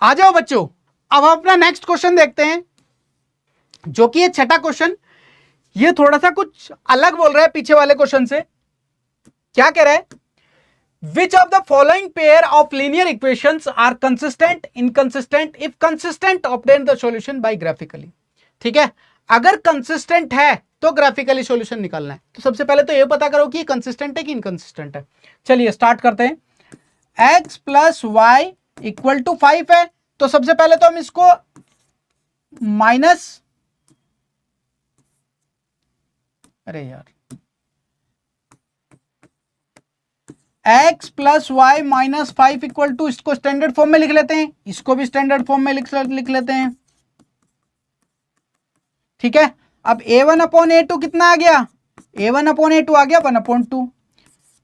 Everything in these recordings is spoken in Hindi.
आ जाओ बच्चों, अब हम अपना नेक्स्ट क्वेश्चन देखते हैं, जो कि ये छठा क्वेश्चन। ये थोड़ा सा कुछ अलग बोल रहा है पीछे वाले क्वेश्चन से। क्या कह रहा है? Which of the following pair of linear equations are consistent, inconsistent, if consistent obtain the solution by graphically. ठीक है, अगर कंसिस्टेंट है तो ग्राफिकली सॉल्यूशन निकालना है। तो सबसे पहले तो ये पता करो कि कंसिस्टेंट है कि इनकंसिस्टेंट है। चलिए स्टार्ट करते हैं। x plus Y equal to 5 है, तो सबसे पहले तो हम इसको माइनस, अरे यार, x plus Y minus 5 equal to, इसको स्टैंडर्ड फॉर्म में लिख लेते हैं, इसको भी स्टैंडर्ड फॉर्म में लिख लेते हैं। ठीक है, अब a1 अपॉन a2 कितना आ गया? a1 अपॉन a2 आ गया 1 अपॉन 2।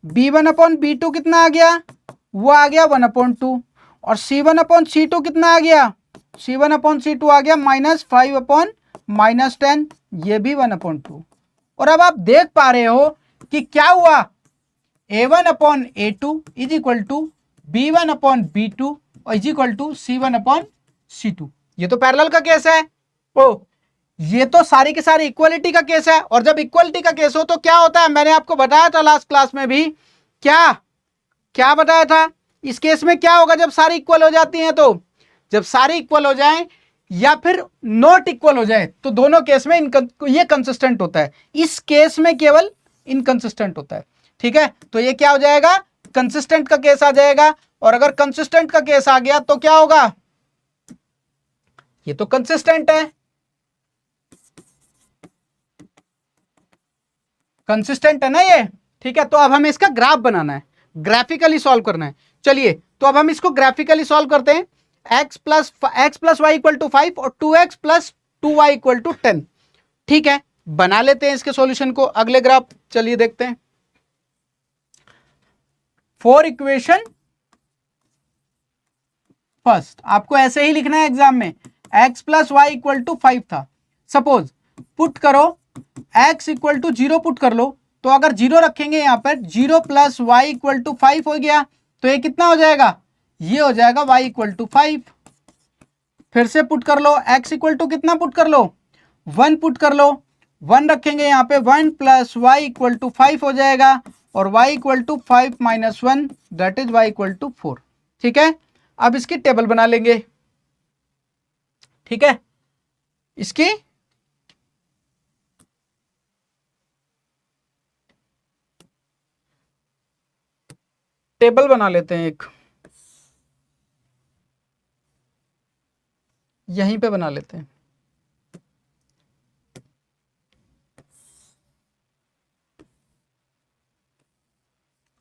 b1 अपॉन b2 कितना आ गया? वो आ गया 1 अपॉन 2। और c1 अपॉन c2 कितना आ गया? c1 अपॉन c2 आ गया -5 अपॉन -10, ये भी 1 अपॉन 2। और अब आप देख पा रहे हो कि क्या हुआ, a1 upon a2 is equal to b1 upon b2 और is equal to c1 upon c2। ये तो पैरेलल का केस है। ओ, ये तो सारी के सारी इक्वलिटी का केस है। और जब इक्वलिटी का केस हो तो क्या होता है, मैंने आपको बताया था लास्ट क्लास में भी, क्या क्या बताया था? इस केस में क्या होगा जब सारी इक्वल हो जाती हैं? तो जब सारी इक्वल हो जाए या फिर नॉट इक्वल हो जाए तो दोनों केस में ये कंसिस्टेंट होता है, इस केस में केवल इनकंसिस्टेंट होता है। ठीक है, तो ये क्या हो जाएगा? कंसिस्टेंट का केस आ जाएगा। और अगर कंसिस्टेंट का केस आ गया तो क्या होगा? ये तो कंसिस्टेंट है, कंसिस्टेंट है ना ये। ठीक है, तो अब हमें इसका ग्राफ बनाना है, ग्राफिकली सॉल्व करना है। चलिए, तो अब हम इसको ग्राफिकली सॉल्व करते हैं। x plus Y equal to 5 और 2x plus 2y equal to 10। ठीक है, बना लेते हैं इसके सॉल्यूशन को। अगले ग्राफ चलिए देखते हैं। फॉर इक्वेशन फर्स्ट, आपको ऐसे ही लिखना है एग्जाम में, x plus Y equal to 5 था। सपोज पुट करो x इक्वल टू 0 पुट कर लो, तो अगर 0 रखेंगे यहां पर 0 प्लस वाई इक्वल टू 5 हो गया, तो ये कितना हो जाएगा? ये हो जाएगा y इक्वल टू 5। फिर से पुट कर लो, x इक्वल टू कितना पुट कर लो? 1 पुट कर लो। 1 रखेंगे यहां पे, 1 प्लस वाई इक्वल टू 5 हो जाएगा, और y equal to 5 minus 1 that is y equal to 4। ठीक है, अब इसकी टेबल बना लेंगे। ठीक है, इसकी टेबल बना लेते हैं, एक यहीं पे बना लेते हैं।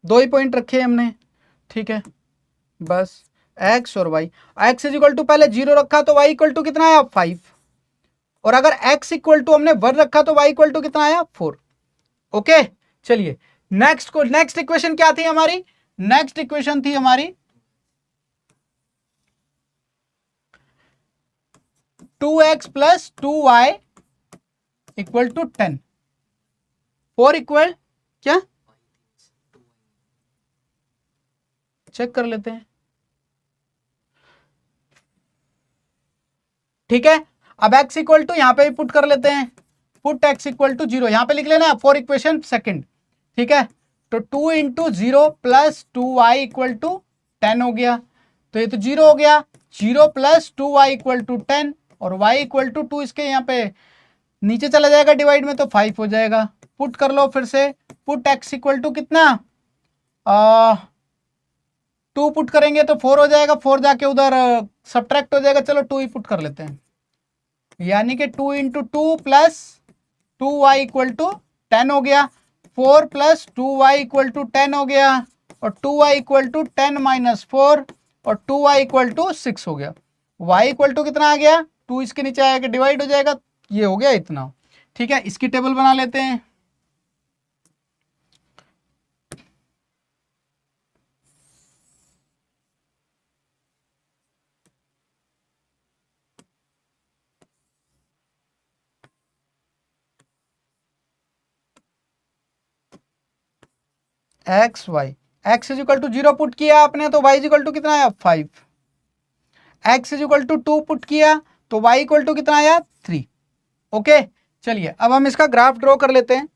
दो ही पॉइंट रखे हैं हमने। ठीक है, बस x और y। x is equal to पहले 0 रखा तो y इक्वल टू कितना आया? 5। और अगर x इक्वल टू हमने 1 रखा तो y इक्वल टू कितना आया? 4। ओके, चलिए नेक्स्ट इक्वेशन क्या थी हमारी? नेक्स्ट इक्वेशन थी हमारी 2x plus 2y equal to 10। 4 equal क्या, चेक कर लेते हैं। ठीक है, अब x इक्वल टू यहां पे भी पुट कर लेते हैं, पुट x इक्वल टू 0 यहां पे लिख लेना, फॉर इक्वेशन सेकंड। ठीक है, तो 2 into 0 plus 2y equal to 10 हो गया, तो ये तो 0 हो गया। 0 प्लस 2y इक्वल टू 10 और y इक्वल टू 2 इसके यहाँ पे नीचे चला जाएगा डिवाइड में, तो 5 हो जाएगा। पुट कर लो फिर से, पुट x इक्वल टू कितना, 2 पुट करेंगे तो 4 हो जाएगा, 4 जाके उधर सब्ट्रैक्ट हो जाएगा, चलो 2 ही पुट कर लेते हैं। यानी कि 2 into 2 plus 2y equal to 10 हो गया, 4 प्लस 2y इक्वल टू 10 हो गया, और 2y इक्वल टू 10 माइनस 4 और 2y इक्वल टू 6 हो गया। y इक्वल टू कितना आ गया? 2 इसके नीचे आएगा, डिवाइड हो जाएगा, ये हो गया इतना। ठीक है, इसकी टेबल बना लेते हैं। X Y, X is equal to 0 put किया आपने तो y इज इक्वल टू कितना आया? 5। x is equal to 2 put किया तो y इक्वल टू कितना आया 3। ओके चलिए अब हम इसका ग्राफ ड्रॉ कर लेते हैं।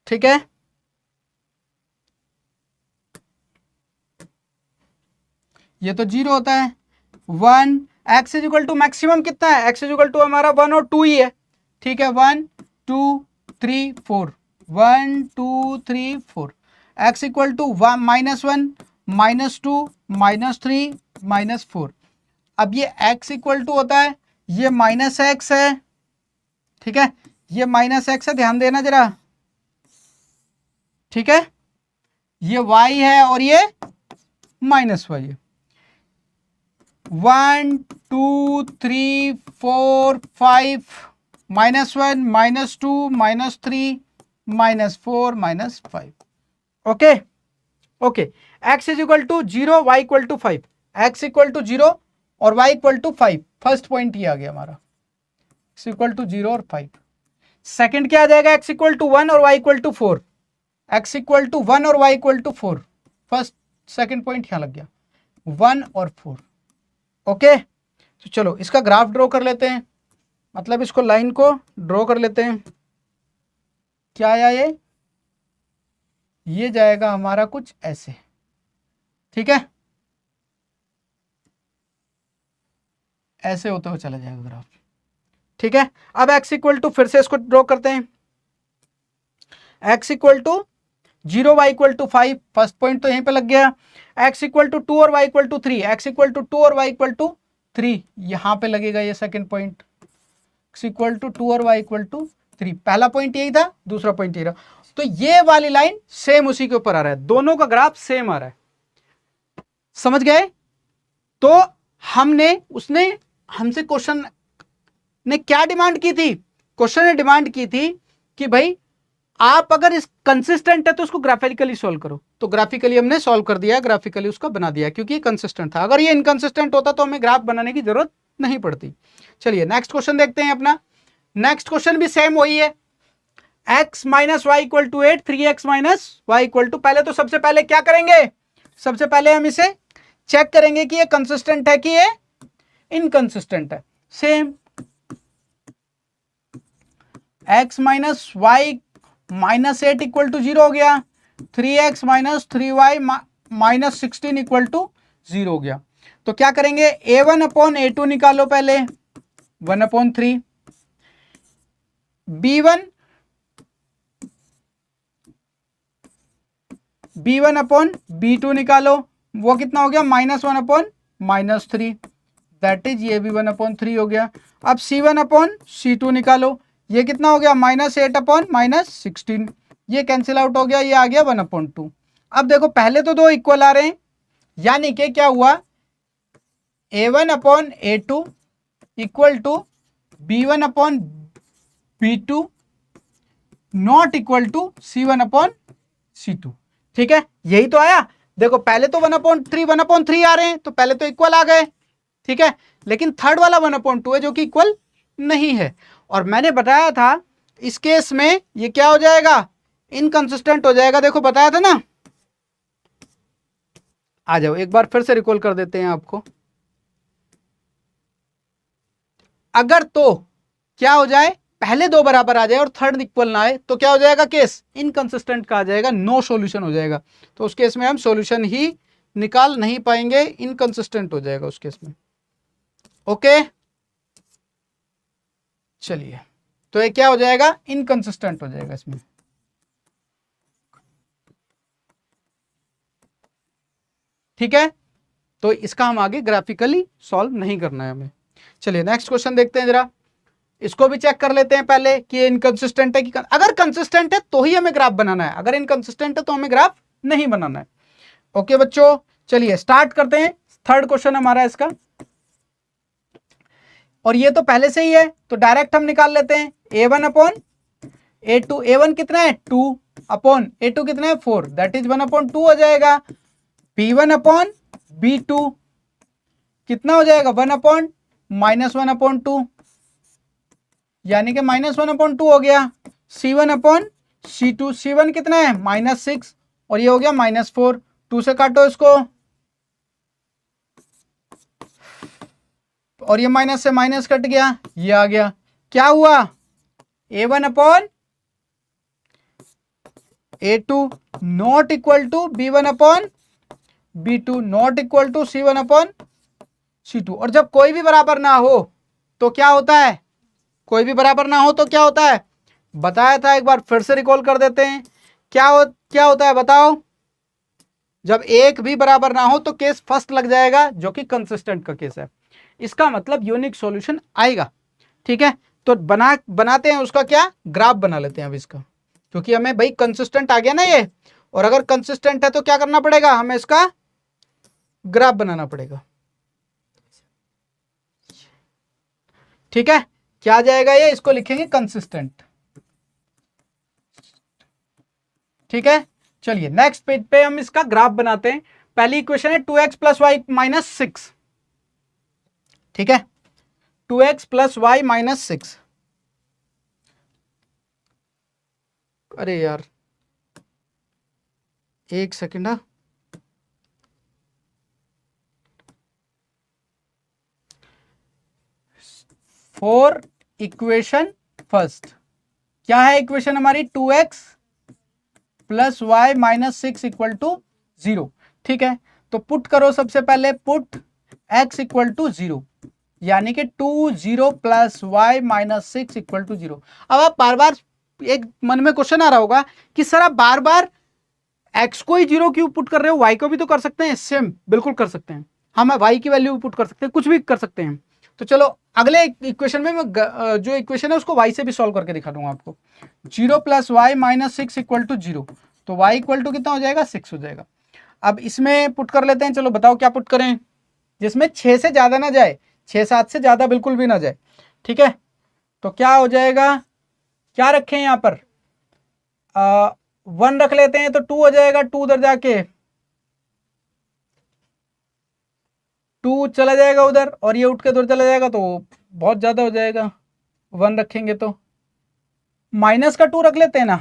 ठीक है, ये तो 0 होता है 1, x is equal to maximum कितना है, x इज इक्वल टू हमारा 1 और 2 ही है। ठीक है 1 2 3 4 1 2 3 4 x इक्वल टू -1 -2 -3 -4। अब ये x इक्वल टू होता है ये -x है। ठीक है ये -x है, ध्यान देना जरा। ठीक है ये y है और ये -y है। 1 2 3 4 5 -1 -2 -3 -4 -5। Okay okay x is equal to 0 y equal to 5, x equal to 0 और y equal to 5। First point ये आ गया हमारा x इक्वल टू 0 और 5। सेकंड क्या आ जाएगा x इक्वल टू 1 और y equal to 4, x equal to 1 और y equal to 4। First second point यहां लग गया 1 और 4। ओके तो चलो इसका ग्राफ ड्रॉ कर लेते हैं, मतलब इसको लाइन को ड्रॉ कर लेते हैं। क्या आया ये जाएगा हमारा कुछ ऐसे। ठीक है ऐसे होते हुए चला जाएगा ग्राफ। ठीक है अब x इक्वल टू फिर से इसको ड्रॉ करते हैं, x equal to 0 y equal to 5। First point तो यहीं पे लग गया। x इक्वल टू 2 और y equal to 3, x equal to 2 और y इक्वल टू 3 यहां पे लगेगा ये second point. x equal to 2 और y इक्वल टू 3, पहला पॉइंट यही था, दूसरा पॉइंट यही रहा। तो ये वाली लाइन सेम उसी के ऊपर आ रहा है, दोनों का ग्राफ सेम आ रहा है। समझ गए? तो उसने हमसे क्वेश्चन ने क्या डिमांड की थी, क्वेश्चन ने डिमांड की थी कि भाई आप अगर इस कंसिस्टेंट है तो उसको ग्राफिकली सॉल्व करो। तो ग्राफिकली हमने सॉल्व कर दिया, ग्राफिकली उसको बना दिया क्योंकि ये कंसिस्टेंट था। अगर ये इनकंसिस्टेंट होता तो हमें ग्राफ बनाने की जरूरत नहीं पड़ती। चलिए नेक्स्ट क्वेश्चन देखते हैं अपना। नेक्स्ट क्वेश्चन भी सेम वही है, x minus y equal to 8, 3x minus y equal to. पहले तो सबसे पहले क्या करेंगे, सबसे पहले हम इसे चेक करेंगे कि ये कंसिस्टेंट है कि ये इनकंसिस्टेंट है। Same x minus y minus 8 equal to 0 हो गया, 3x minus 3y minus 16 equal to 0 हो गया। तो क्या करेंगे, a1 अपॉन a2 निकालो पहले 1/3, b1 अपॉन b2 निकालो, वो कितना हो गया -1 अपॉन -3, दैट इज ये भी 1/3 हो गया। अब c1 अपॉन c2 निकालो, ये कितना हो गया -8 अपॉन -16, ये कैंसिल आउट हो गया, ये आ गया 1/2। अब देखो पहले तो दो इक्वल आ रहे हैं, यानी कि क्या हुआ, a1 upon a2 equal to b1 upon b2 not equal to c1 upon c2। ठीक है यही तो आया। देखो पहले तो 1/3 आ रहे हैं, तो पहले तो इक्वल आ गए। ठीक है लेकिन थर्ड वाला 1/2 है जो कि इक्वल नहीं है। और मैंने बताया था इस केस में ये क्या हो जाएगा, इनकंसिस्टेंट हो जाएगा। देखो बताया था ना, आ जाओ एक बार फिर से रिकॉल कर देते हैं आपको। अगर तो क्या हो जाए, पहले दो बराबर आ जाए और थर्ड इक्वल ना आए तो क्या हो जाएगा, केस इनकंसिस्टेंट का आ जाएगा, नो सॉल्यूशन हो जाएगा। तो उस केस में हम सॉल्यूशन ही निकाल नहीं पाएंगे, इनकंसिस्टेंट हो जाएगा उस केस में। ओके चलिए तो ये क्या हो जाएगा, इनकंसिस्टेंट हो जाएगा इसमें। ठीक है तो इसका हम आगे ग्राफिकली सॉल्व नहीं करना है हमें। चलिए नेक्स्ट क्वेश्चन देखते हैं जरा, इसको भी चेक कर लेते हैं पहले कि ये इनकंसिस्टेंट है कि अगर कंसिस्टेंट है तो ही हमें ग्राफ बनाना है, अगर इनकंसिस्टेंट है तो हमें ग्राफ नहीं बनाना है। ओके बच्चों चलिए स्टार्ट करते हैं। थर्ड क्वेश्चन हमारा इसका, और ये तो पहले से ही है तो डायरेक्ट हम निकाल लेते हैं, a1 अपॉन a2, a1 कितना है 2 अपॉन a2 कितना है 4, दैट इज 1/2 हो जाएगा। b1 अपॉन b2 कितना हो जाएगा 1 अपॉन -1/2, यानी कि -1/2 हो गया। c1 अपॉन C1 कितना है -6 और ये हो गया -4। 2 से काटो इसको और ये माइनस से माइनस कट गया, ये आ गया। क्या हुआ A1 upon A2 not equal to B1 upon B2 not equal to C1 upon C2। और जब कोई भी बराबर ना हो तो क्या होता है, कोई भी बराबर ना हो तो क्या होता है, बताया था एक बार फिर से रिकॉल कर देते हैं। क्या होता है बताओ, जब एक भी बराबर ना हो तो केस फर्स्ट लग जाएगा जो कि कंसिस्टेंट का केस है। इसका मतलब यूनिक सॉल्यूशन आएगा। ठीक है, तो बनाते हैं उसका क्या, ग्राफ बना लेते हैं अब इसका, क्योंकि हमें भाई कंसिस्टेंट आ गया ना ये, और अगर कंसिस्टेंट है तो क्या करना पड़ेगा, हमें इसका ग्राफ बनाना पड़ेगा। ठीक है, क्या आ जाएगा ये, इसको लिखेंगे कंसिस्टेंट। ठीक है, चलिए नेक्स्ट पेज पे हम इसका ग्राफ बनाते हैं। पहली इक्वेशन है 2x प्लस वाई माइनस 6। ठीक है, 2x प्लस वाई माइनस 6। अरे यार एक सेकेंड, हाँ फॉर इक्वेशन फर्स्ट क्या है इक्वेशन हमारी, 2x plus Y minus 6 equal to 0। ठीक है, तो पुट करो सबसे पहले, पुट x इक्वल टू 0, यानी कि 0 plus Y minus 6 equal to 0। अब आप बार बार एक मन में क्वेश्चन आ रहा होगा कि सर आप बार बार x को ही 0 क्यों पुट कर रहे हो, y को भी तो कर सकते हैं। सेम बिल्कुल कर सकते हैं, हम y की वैल्यू पुट कर सकते हैं, कुछ भी कर सकते हैं। तो चलो अगले इक्वेशन में मैं जो इक्वेशन है उसको y से भी सॉल्व करके दिखा दूंगा आपको। 0 plus Y minus 6 equal to 0, तो y इक्वल टू कितना हो जाएगा, 6 हो जाएगा। अब इसमें पुट कर लेते हैं, चलो बताओ क्या पुट करें, जिसमें 6 से ज्यादा ना जाए, 6-7 से ज्यादा बिल्कुल भी ना जाए। ठीक है, तो क्या हो जाएगा, क्या रखें यहां पर, 1 रख लेते हैं तो 2 हो जाएगा, 2 उधर जाके 2 चला जाएगा उधर, और ये उठ के उधर चला जाएगा तो बहुत ज्यादा हो जाएगा, 1 रखेंगे तो। माइनस का 2 रख लेते हैं ना,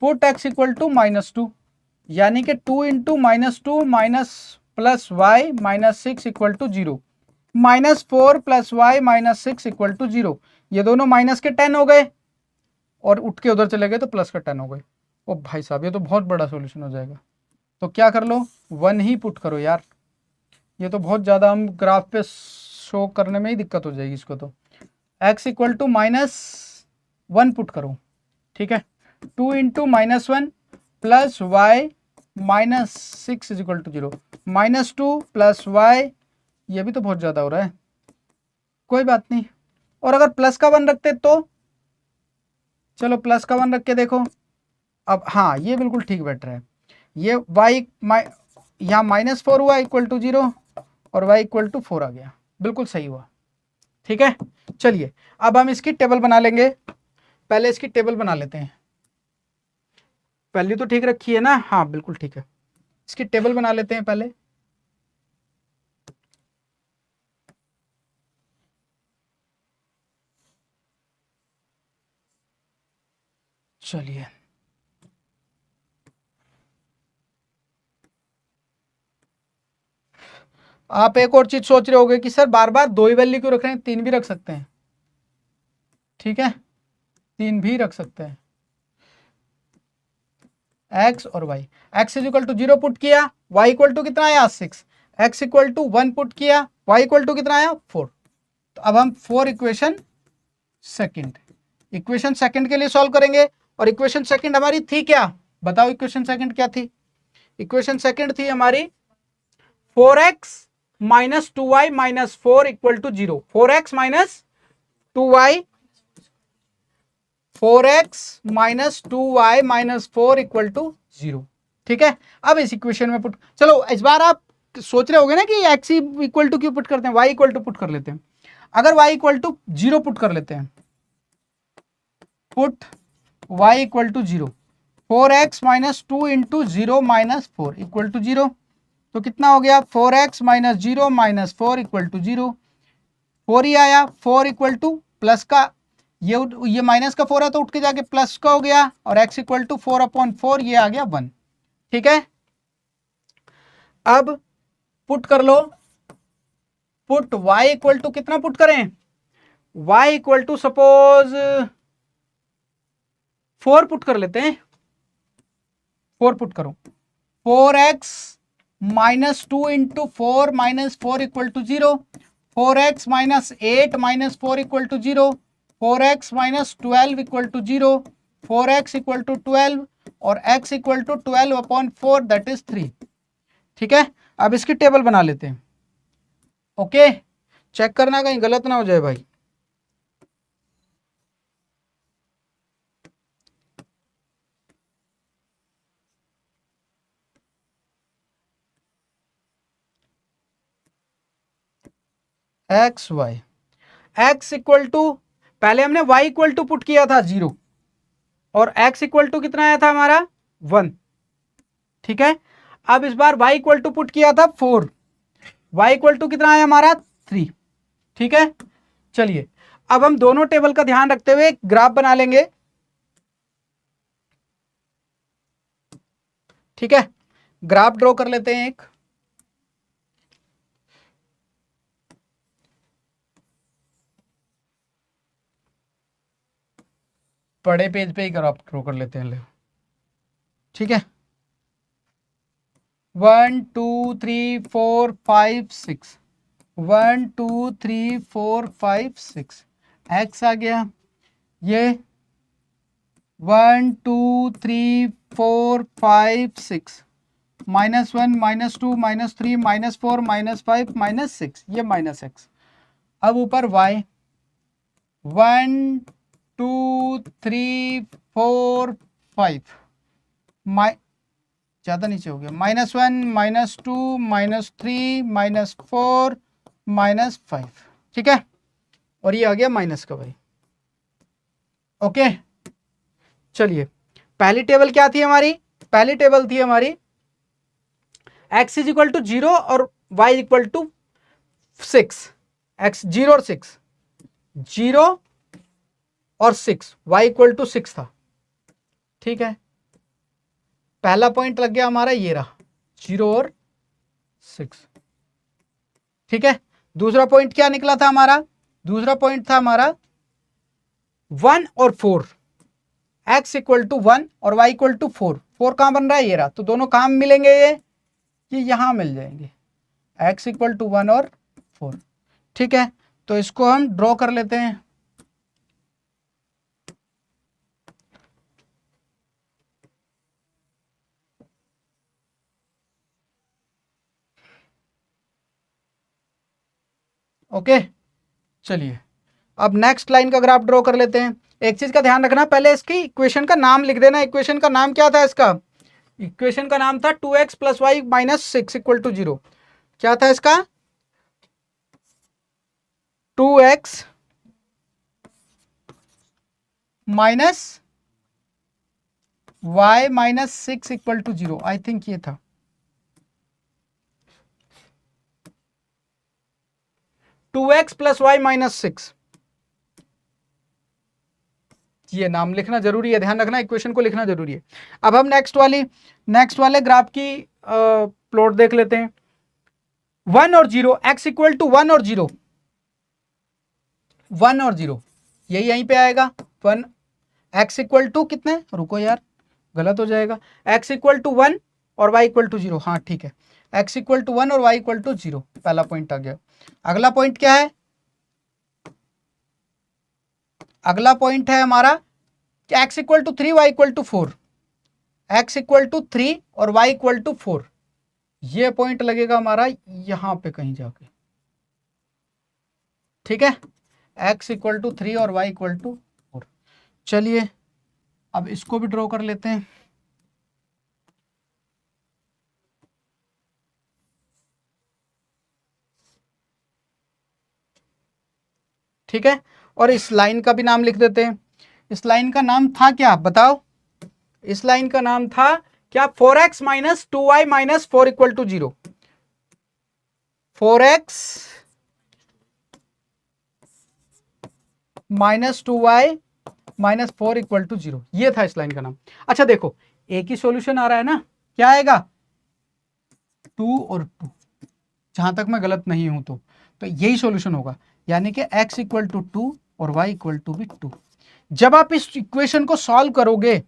पुट x इक्वल टू -2, यानी कि 2 into -2 minus plus Y minus 6 equal to 0, -4 plus Y minus 6 equal to 0। ये दोनों माइनस के 10 हो गए और उठ के उधर चले गए तो प्लस का 10 हो गए। ओ भाई साहब ये तो बहुत बड़ा सॉल्यूशन हो जाएगा। तो क्या कर लो, 1 ही पुट करो यार, ये तो बहुत ज़्यादा हम ग्राफ पे शो करने में ही दिक्कत हो जाएगी इसको। तो x इक्वल टू -1 पुट करो। ठीक है, 2 into -1 plus Y minus 6 is equal to 0, -2 plus y, ये भी तो बहुत ज़्यादा हो रहा है, कोई बात नहीं। और अगर प्लस का 1 रखते तो, चलो प्लस का 1 रख के देखो। अब हाँ ये बिल्कुल ठीक बैठ रहा है, ये y यहाँ -4 हुआ इक्वल टू 0 और y इक्वल टू 4 आ गया, बिल्कुल सही हुआ। ठीक है, चलिए अब हम इसकी टेबल बना लेंगे। पहले इसकी टेबल बना लेते हैं, वैल्यू तो ठीक रखी है ना, हाँ बिल्कुल ठीक है। इसकी टेबल बना लेते हैं पहले। चलिए आप एक और चीज सोच रहे होगे कि सर बार बार 2 ही वैल्यू क्यों रख रहे हैं, 3 भी रख सकते हैं। ठीक है, 3 भी रख सकते हैं, x और y। x is equal to 0 put किया, y इक्वल टू कितना आया 6, x इक्वल टू 1 पुट किया, y इक्वल टू कितना आया 4। तो अब हम 4 इक्वेशन सेकंड के लिए सॉल्व करेंगे। और इक्वेशन सेकंड हमारी थी क्या, बताओ इक्वेशन सेकंड क्या थी, इक्वेशन सेकंड थी हमारी 4x minus 2y minus 4 equal to 0। 4x minus 2y, 4x minus 2y minus 4 equal to 0। ठीक है, अब इस इक्वेशन में पुट, चलो इस बार आप सोच रहे होगे ना कि x इक्वल टू क्यों पुट करते हैं, y इक्वल टू पुट कर लेते हैं। अगर y इक्वल टू 0 पुट कर लेते हैं, put y equal to 0, 4x minus 2 into 0 minus 4 equal to 0, तो कितना हो गया 4x minus 0 minus 4 equal to 0, 4 ही आया। 4 इक्वल टू प्लस का ये माइनस का 4 है तो उठ के जाके प्लस का हो गया, और x इक्वल टू 4/4 ये आ गया 1। ठीक है, अब पुट कर लो, पुट y इक्वल टू कितना पुट करें, y equal to suppose 4 put कर लेते हैं, 4 पुट करो, 4x minus 2 into 4 minus 4 equal to 0, 4x minus 8 minus 4 equal to 0, 4x minus 12 equal to 0, 4x equal to 12 और x equal to 12/4 that is 3। ठीक है, अब इसकी टेबल बना लेते हैं। ओके, चेक करना कहीं गलत ना हो जाए भाई। X Y, x equal to, पहले हमने y इक्वल टू पुट किया था 0 और x इक्वल टू कितना आया था हमारा 1। ठीक है, अब इस बार y इक्वल टू पुट किया था 4, y इक्वल टू कितना आया हमारा 3। ठीक है, चलिए अब हम दोनों टेबल का ध्यान रखते हुए एक ग्राफ बना लेंगे। ठीक है, ग्राफ ड्रॉ कर लेते हैं एक। बड़े पेज पे ही ग्राफ ड्रॉ कर लेते हैं ले। ठीक है, 1 2 3 4 5 6, 1 2 3 4 5 6, एक्स आ गया, ये 1 2 3 4 5 6, -1 -2 -3 -4 -5 -6, ये माइनस एक्स। अब ऊपर y 1 2 3 4 5, ज़्यादा नीचे हो गया, -1 -2 -3 -4 -5। ठीक है, और ये आ गया माइनस का भाई। ओके, चलिए पहली टेबल क्या थी हमारी, पहली टेबल थी हमारी x इज इक्वल टू 0 और y इक्वल टू 6, x 0 और 6, 0 और 6, y इक्वल टू 6 था। ठीक है, पहला पॉइंट लग गया हमारा, ये रहा 0 और 6। ठीक है, दूसरा पॉइंट क्या निकला था हमारा, दूसरा पॉइंट था हमारा 1 और 4, x इक्वल टू 1 और y इक्वल टू 4, 4 कहां बन रहा है, ये रहा, तो दोनों कहां मिलेंगे, ये यहां मिल जाएंगे, x इक्वल टू 1 और 4। ठीक है, तो इसको हम ड्रॉ कर लेते हैं। ओके, चलिए अब नेक्स्ट लाइन का ग्राफ ड्रॉ कर लेते हैं। एक चीज का ध्यान रखना, पहले इसकी इक्वेशन का नाम लिख देना। इक्वेशन का नाम क्या था इसका, इक्वेशन का नाम था 2x plus Y minus 6 equal to 0। क्या था इसका, 2x minus y minus 6 equal to 0, I think ये था। Two x plus Y minus 6, ये नाम लिखना जरूरी है, ध्यान रखना इक्वेशन को लिखना जरूरी है। अब हम नेक्स्ट वाले ग्राफ की प्लॉट देख लेते हैं। 1 और 0, x इक्वल टू 1 और 0, 1 और 0 ये यहीं पे आएगा। 1 x इक्वल टू कितने, रुको यार गलत हो जाएगा, x इक्वल टू 1 और y इक्वल टू 0, हाँ ठीक है, x इक्वल टू 1 और y इक्वल टू 0, पहला पॉइंट आ गया। अगला पॉइंट क्या है, अगला पॉइंट है हमारा कि x equal to 3 y equal to 4, x equal to 3 और y इक्वल टू 4, ये पॉइंट लगेगा हमारा यहां पे कहीं जाके। ठीक है, x इक्वल टू 3 और y इक्वल टू 4। चलिए अब इसको भी ड्रॉ कर लेते हैं। ठीक है, और इस लाइन का भी नाम लिख देते हैं। इस लाइन का नाम था क्या बताओ, इस लाइन का नाम था क्या, 4x minus 2y minus 4 equal to 0, 4x -2y -4 equal to 0। ये था इस लाइन का नाम। अच्छा देखो, एक ही सॉल्यूशन आ रहा है ना, क्या आएगा 2 और 2, जहां तक मैं गलत नहीं हूं तो यही सॉल्यूशन होगा, यानी कि x इक्वल टू 2 और y इक्वल टू भी 2। जब आप इस इक्वेशन को सॉल्व करोगे,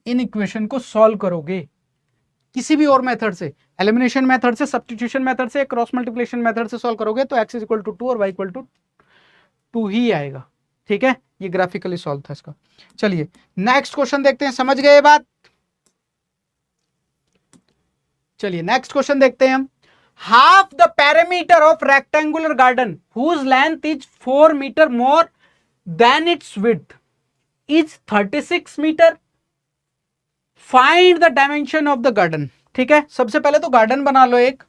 इन इक्वेशन को सॉल्व करोगे किसी भी और मेथड से, एलिमिनेशन मेथड से, सब्स्टिट्यूशन मेथड से, क्रॉस मल्टीप्लिकेशन मेथड से सॉल्व करोगे तो x इक्वल टू 2 और y इक्वल टू 2 ही आएगा। ठीक है, ये ग्राफिकली सॉल्व था इसका। चलिए नेक्स्ट क्वेश्चन देखते हैं, समझ गए बात? चलिए नेक्स्ट क्वेश्चन देखते हैं हम। Half the parameter of rectangular garden whose length is 4 metre more than its width is 36 metre. Find the dimension of the garden. ठीक है, सबसे पहले तो गार्डन बना लो। एक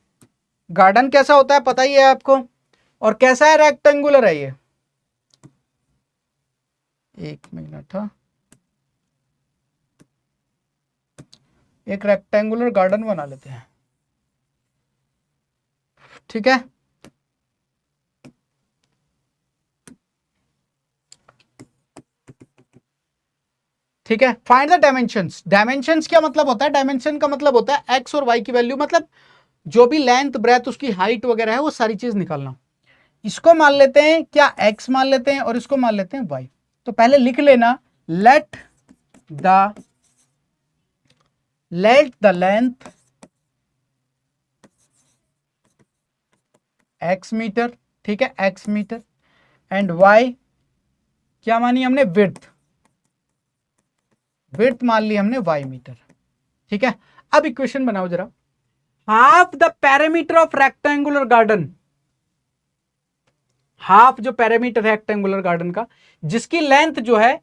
गार्डन कैसा होता है पता ही है आपको, और कैसा है, रेक्टेंगुलर है ये। एक मिनट, हाँ, एक रेक्टेंगुलर गार्डन बना लेते हैं। ठीक है, ठीक है। Find the dimensions. डायमेंशंस क्या मतलब होता है? डायमेंशन का मतलब होता है एक्स और वाई की वैल्यू, मतलब जो भी लेंथ, ब्रेथ, उसकी हाइट वगैरह है वो सारी चीज निकालना। इसको मान लेते हैं क्या, एक्स मान लेते हैं, और इसको मान लेते हैं वाई। तो पहले लिख लेना, let the length x metre, ठीक है, एक्स मीटर, एंड वाई क्या मानी हमने, विड्थ मान ली हमने वाई मीटर। ठीक है, अब इक्वेशन बनाओ जरा। Half the parameter of rectangular garden, half जो पैरामीटर है रेक्टेंगुलर गार्डन का, जिसकी लेंथ जो है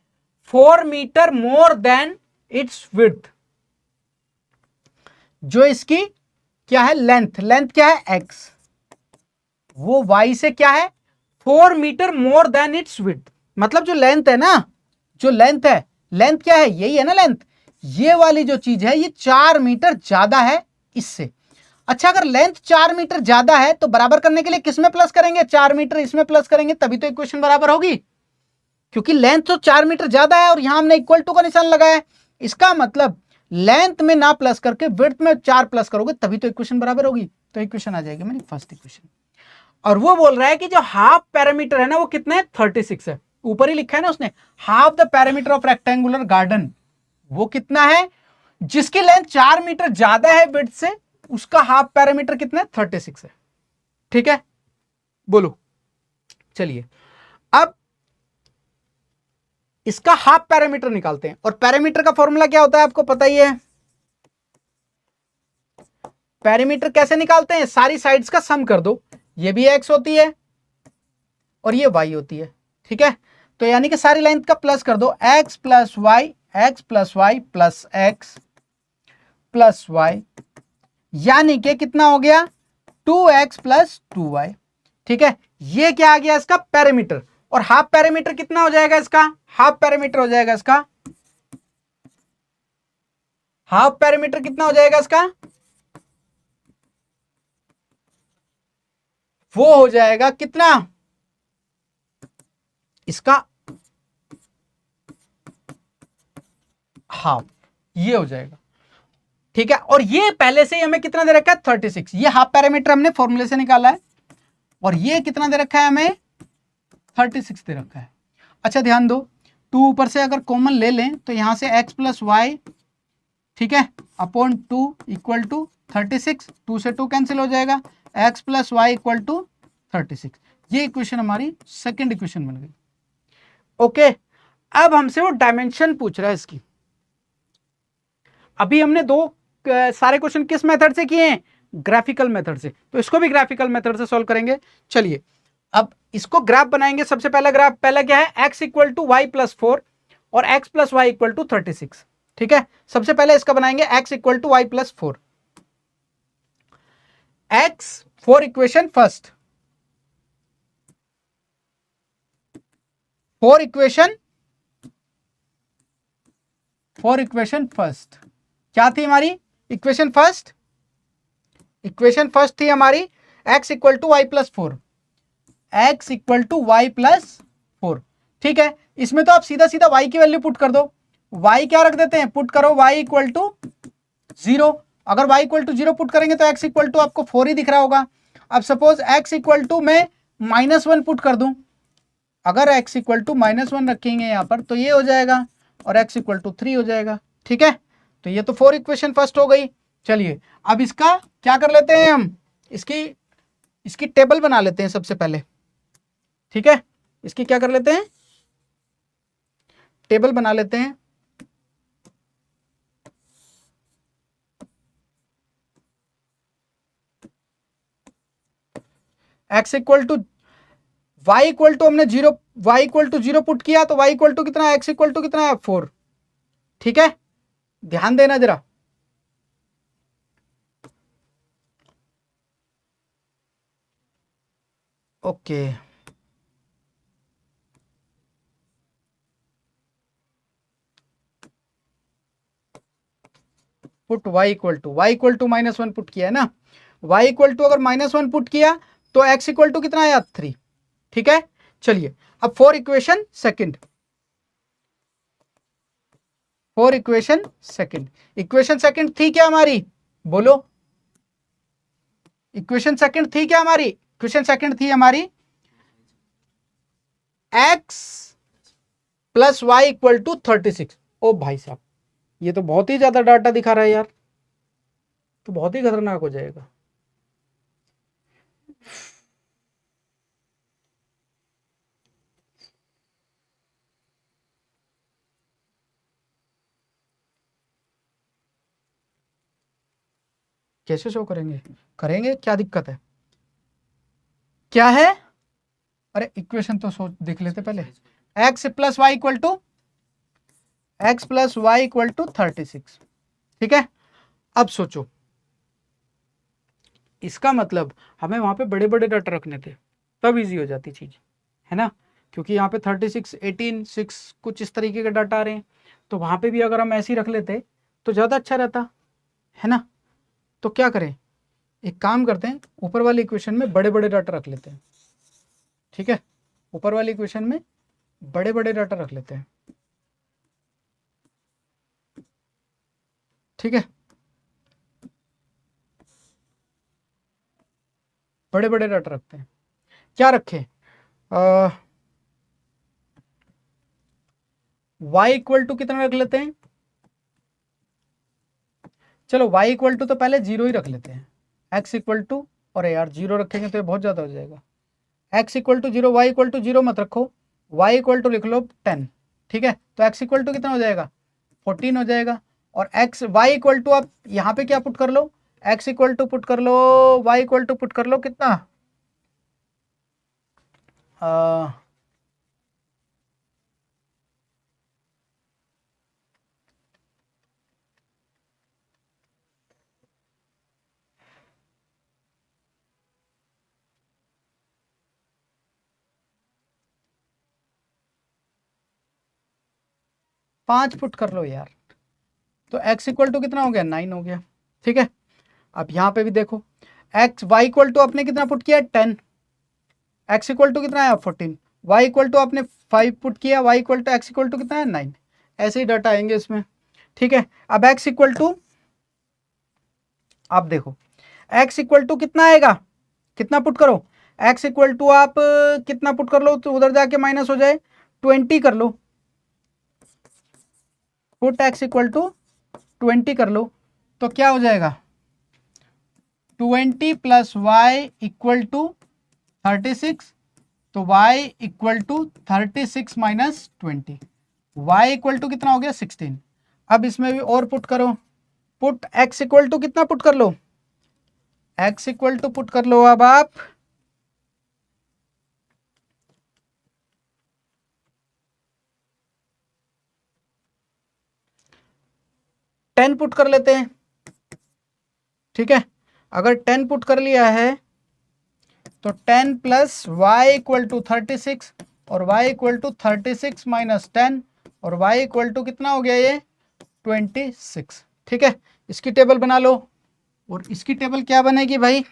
4 metre more than its width, जो इसकी क्या है, लेंथ क्या है x, वो y से क्या है 4 metre more than its width. मतलब जो लेंथ है ना, जो लेंथ है, लेंथ क्या है, यही है ना लेंथ, ये वाली जो चीज है ये 4 मीटर ज्यादा है इससे। अच्छा, अगर लेंथ 4 मीटर ज्यादा है तो बराबर करने के लिए किसमें प्लस करेंगे, 4 मीटर इसमें प्लस करेंगे, तभी तो इक्वेशन बराबर होगी। क्योंकि लेंथ तो 4 मीटर ज्यादा है और यहां हमने इक्वल टू का निशान लगाया है, इसका मतलब लेंथ में ना प्लस करके विड्थ में 4 प्लस करोगे तभी तो इक्वेशन बराबर होगी। तो इक्वेशन आ जाएगी मेरी फर्स्ट इक्वेशन। और वो बोल रहा है कि जो हाफ पैरामीटर है ना वो कितना है, 36 है। ऊपर ही लिखा है ना उसने, half the parameter of rectangular garden, वो कितना है, जिसकी लेंथ 4 मीटर ज्यादा है विड्थ से, उसका हाफ पैरामीटर कितना है, 36 है। ठीक है, बोलो। चलिए अब इसका हाफ पैरामीटर निकालते हैं, और पैरामीटर का फॉर्मूला क्या होता है आपको पता ही है। पैरामीटर कैसे निकालते हैं, सारी साइड्स का सम कर दो, ये भी x होती है और ये y होती है। ठीक है, तो यानी कि सारी लेंथ का प्लस कर दो, x plus y plus x plus y, यानी कि कितना हो गया, 2x प्लस 2y। ठीक है, ये क्या आ गया इसका पैरामीटर। और हाफ पैरामीटर कितना हो जाएगा इसका, हाफ पैरामीटर हो जाएगा इसका, हाफ पैरामीटर कितना हो जाएगा इसका, वो हो जाएगा कितना, इसका हाफ, ये हो जाएगा। ठीक है, और ये पहले से ही हमें कितना दे रखा है, 36। ये हाफ पैरामीटर हमने फॉर्मूले से निकाला है, और ये कितना दे रखा है हमें, 36 दे रखा है। अच्छा ध्यान दो, 2 ऊपर से अगर कॉमन ले लें तो यहां से x प्लस वाई, ठीक है, अपॉन 2 इक्वल टू 36, 2 से 2 कैंसिल हो जाएगा, x plus Y equal to 36। ये इक्वेशन हमारी सेकेंड इक्वेशन बन गई। ओके, अब हमसे वो डायमेंशन पूछ रहा है इसकी। अभी हमने दो सारे क्वेश्चन किस मेथड से किए हैं, ग्राफिकल मेथड से, तो इसको भी ग्राफिकल मेथड से सॉल्व करेंगे। चलिए अब इसको ग्राफ बनाएंगे। सबसे पहला ग्राफ, पहला क्या है, x equal to y plus 4 और x plus Y equal to 36। ठीक है, सबसे पहले इसका बनाएंगे x equal to y plus 4, x 4 equation first, 4 equation first क्या थी हमारी, इक्वेशन फर्स्ट थी हमारी x equal to y plus 4, x equal to y plus 4। ठीक है, इसमें तो आप सीधा सीधा y की वैल्यू पुट कर दो। y क्या रख देते हैं, पुट करो y इक्वल टू 0। अगर y इक्वल टू 0 पुट करेंगे तो x इक्वल टू आपको 4 ही दिख रहा होगा। अब सपोज x इक्वल टू मैं -1 पुट कर दूं, अगर x इक्वल टू -1 रखेंगे यहां पर तो ये हो जाएगा और x इक्वल टू 3 हो जाएगा। ठीक है, तो ये तो 4 इक्वेशन फर्स्ट हो गई। चलिए अब इसका क्या कर लेते हैं हम, इसकी टेबल बना लेते हैं सबसे पहले। ठीक है, इसकी क्या कर लेते हैं, टेबल बना लेते हैं। x equal to y equal to हमने 0, y इक्वल टू 0 पुट किया तो y इक्वल टू कितना है, x इक्वल टू कितना है 4। ठीक है, ध्यान देना जरा। Okay, put y equal to -1 put किया है ना, y इक्वल टू अगर -1 पुट किया तो x इक्वल टू कितना आया 3। ठीक है, चलिए अब 4 इक्वेशन सेकंड, इक्वेशन सेकंड थी क्या हमारी, बोलो। इक्वेशन सेकंड थी क्या हमारी, इक्वेशन सेकंड थी हमारी x plus Y equal to 36। ओ भाई साहब, ये तो बहुत ही ज्यादा डाटा दिखा रहा है यार, तो बहुत ही खतरनाक हो जाएगा। कैसे शो करेंगे, करेंगे, क्या दिक्कत है, क्या है। अरे इक्वेशन तो सोच देख लेते पहले। x plus Y equal to 36। ठीक है, अब सोचो, इसका मतलब हमें वहां पे बड़े बड़े डाटा रखने थे, तब इजी हो जाती चीज, है ना। क्योंकि यहाँ पे 36, 18, 6 कुछ इस तरीके के डाटा आ रहे हैं, तो वहां पे भी अगर हम ऐसे ही रख लेते तो ज़्यादा अच्छा रहता, है ना। तो क्या करें, एक काम करते हैं, ऊपर वाली इक्वेशन में बड़े बड़े डाटा रख लेते हैं। ठीक है, ऊपर वाली इक्वेशन में बड़े बड़े डाटा रख लेते हैं। ठीक है, बड़े बड़े डाटा रखते हैं, क्या रखें, y इक्वल टू कितना रख लेते हैं, चलो y इक्वल टू तो पहले 0 ही रख लेते हैं। x इक्वल टू, और यार 0 रखेंगे तो ये बहुत ज़्यादा हो जाएगा। x equal to 0, y equal to 0 मत रखो, y इक्वल टू लिख लो 10। ठीक है, तो x इक्वल टू कितना हो जाएगा 14 हो जाएगा। और x y इक्वल टू आप यहाँ पे क्या पुट कर लो, x इक्वल टू पुट कर लो, y इक्वल टू पुट कर लो कितना, 5 पुट कर लो यार, तो x इक्वल टू कितना हो गया 9 हो गया। ठीक है, अब यहाँ पे भी देखो, x y इक्वल टू आपने कितना पुट किया 10, x इक्वल टू कितना है 14, y इक्वल टू आपने 5 पुट किया, y equal to x equal to कितना है 9। ऐसे ही डाटा आएंगे इसमें। ठीक है, अब x इक्वल टू, आप देखो x इक्वल टू कितना आएगा, कितना पुट करो, x इक्वल टू आप कितना पुट कर लो तो उधर जाके माइनस हो जाए, 20 कर लो, पुट x इक्वल टू 20 कर लो, तो क्या हो जाएगा 20 प्लस वाई इक्वल टू 36, तो y equal to 36 minus 20, y equal to कितना हो गया 16। अब इसमें भी और पुट करो, पुट x इक्वल टू कितना पुट कर लो, x इक्वल टू पुट कर लो अब आप 10 पुट कर लेते हैं। ठीक है, अगर 10 पुट कर लिया है तो 10 प्लस वाई इक्वल टू 36, और y इक्वल टू 36 माइनस 10, और y इक्वल टू कितना हो गया ये 26। ठीक है, इसकी टेबल बना लो, और इसकी टेबल क्या बनेगी भाई,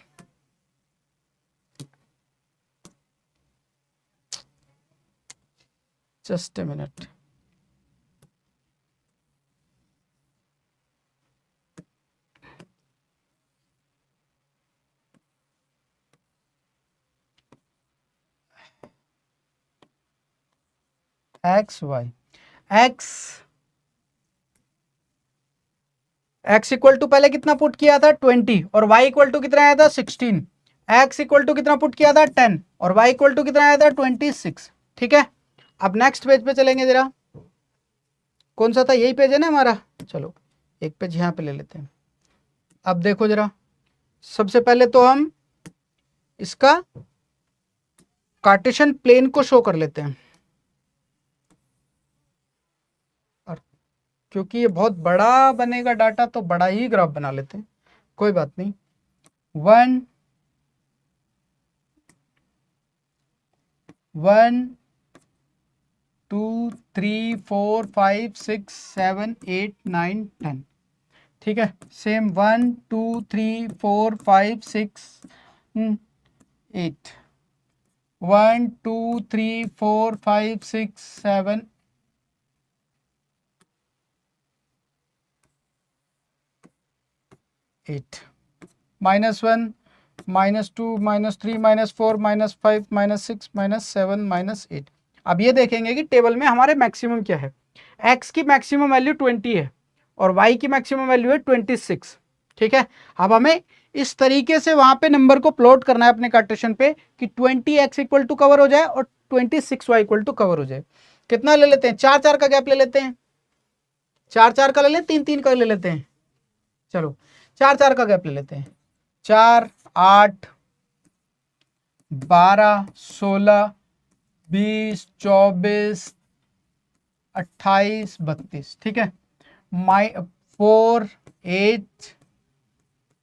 just a minute. X Y, x x equal to पहले कितना पुट किया था 20 और y इक्वल टू कितना आया था 16। x इक्वल टू कितना पुट किया था 10 और y इक्वल टू कितना आया था 26। ठीक है, अब नेक्स्ट पेज पे चलेंगे जरा। कौन सा था, यही पेज है ना हमारा। चलो एक पेज यहाँ पे ले लेते हैं। अब देखो जरा, सबसे पहले तो हम इसका कार्टेशियन प्लेन को शो कर लेते हैं, और क्योंकि ये बहुत बड़ा बनेगा डाटा तो बड़ा ही ग्राफ बना लेते हैं, कोई बात नहीं। 1 1 2 3 4 5 6 7 8 9 10। ठीक है, सेम 1 2 3 4 5 6 8, 1 2 3 4 5 6 7 8, -1 -2 -3 -4 -5 -6 -7 -8। अब ये देखेंगे कि टेबल में हमारे मैक्सिमम क्या है। x की मैक्सिमम वैल्यू 20 है और y की मैक्सिमम वैल्यू है 26। ठीक है, अब हमें इस तरीके से वहां पे नंबर को प्लॉट करना है अपने कार्टेशियन पे कि 20x इक्वल टू कवर हो जाए और 26y इक्वल टू कवर हो जाए। कितना ले लेते हैं, 4 का गैप ले लेते हैं, 4 का ले लें, 3 का ले लेते हैं। चलो 4 का गैप ले लेते हैं। 4 8 12 16 20 24 28 32। ठीक है, 4 8